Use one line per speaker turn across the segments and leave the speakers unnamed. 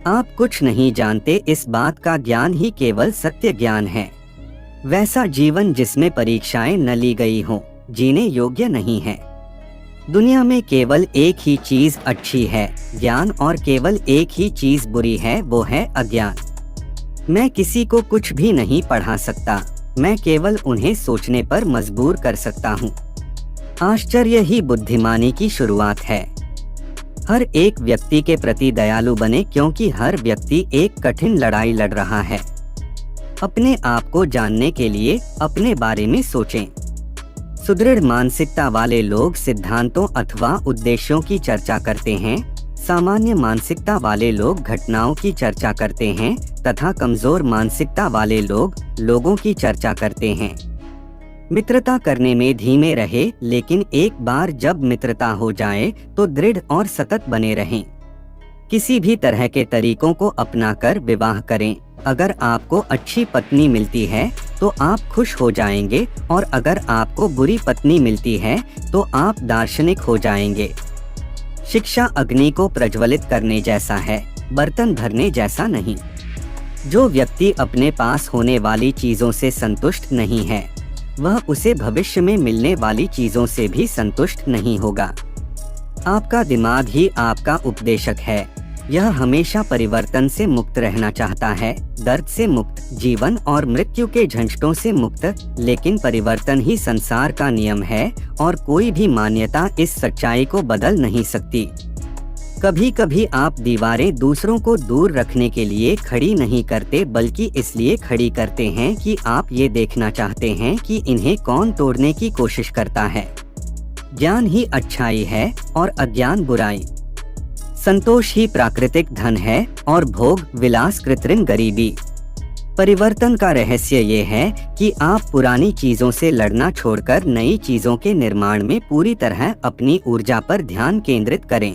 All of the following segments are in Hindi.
आप कुछ नहीं जानते, इस बात का ज्ञान ही केवल सत्य ज्ञान है। वैसा जीवन जिसमें परीक्षाएं न ली गई हों, जीने योग्य नहीं है। दुनिया में केवल एक ही चीज अच्छी है, ज्ञान, और केवल एक ही चीज बुरी है, वो है अज्ञान। मैं किसी को कुछ भी नहीं पढ़ा सकता, मैं केवल उन्हें सोचने पर मजबूर कर सकता हूँ। आश्चर्य ही बुद्धिमानी की शुरुआत है। हर एक व्यक्ति के प्रति दयालु बने, क्योंकि हर व्यक्ति एक कठिन लड़ाई लड़ रहा है। अपने आप को जानने के लिए अपने बारे में सोचें। सुदृढ़ मानसिकता वाले लोग सिद्धांतों अथवा उद्देश्यों की चर्चा करते हैं, सामान्य मानसिकता वाले लोग घटनाओं की चर्चा करते हैं तथा कमजोर मानसिकता वाले लोग लोगों की चर्चा करते हैं। मित्रता करने में धीमे रहे, लेकिन एक बार जब मित्रता हो जाए तो दृढ़ और सतत बने रहें। किसी भी तरह के तरीकों को अपनाकर विवाह करें। अगर आपको अच्छी पत्नी मिलती है तो आप खुश हो जाएंगे, और अगर आपको बुरी पत्नी मिलती है तो आप दार्शनिक हो जाएंगे। शिक्षा अग्नि को प्रज्वलित करने जैसा है, बर्तन भरने जैसा नहीं। जो व्यक्ति अपने पास होने वाली चीजों से संतुष्ट नहीं है, वह उसे भविष्य में मिलने वाली चीजों से भी संतुष्ट नहीं होगा। आपका दिमाग ही आपका उपदेशक है। यह हमेशा परिवर्तन से मुक्त रहना चाहता है, दर्द से मुक्त, जीवन और मृत्यु के झंझटों से मुक्त। लेकिन परिवर्तन ही संसार का नियम है, और कोई भी मान्यता इस सच्चाई को बदल नहीं सकती। कभी कभी आप दीवारें दूसरों को दूर रखने के लिए खड़ी नहीं करते, बल्कि इसलिए खड़ी करते हैं कि आप ये देखना चाहते हैं कि इन्हें कौन तोड़ने की कोशिश करता है। ज्ञान ही अच्छाई है और अज्ञान बुराई। संतोष ही प्राकृतिक धन है और भोग विलास कृत्रिम गरीबी। परिवर्तन का रहस्य ये है कि आप पुरानी चीजों से लड़ना छोड़कर नई चीजों के निर्माण में पूरी तरह अपनी ऊर्जा पर ध्यान केंद्रित करें।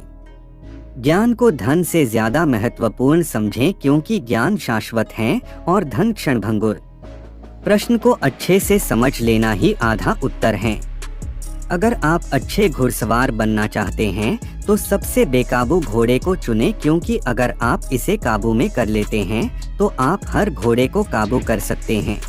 ज्ञान को धन से ज्यादा महत्वपूर्ण समझें, क्योंकि ज्ञान शाश्वत है और धन क्षणभंगुर। प्रश्न को अच्छे से समझ लेना ही आधा उत्तर है। अगर आप अच्छे घुड़सवार बनना चाहते हैं तो सबसे बेकाबू घोड़े को चुनें, क्योंकि अगर आप इसे काबू में कर लेते हैं तो आप हर घोड़े को काबू कर सकते हैं।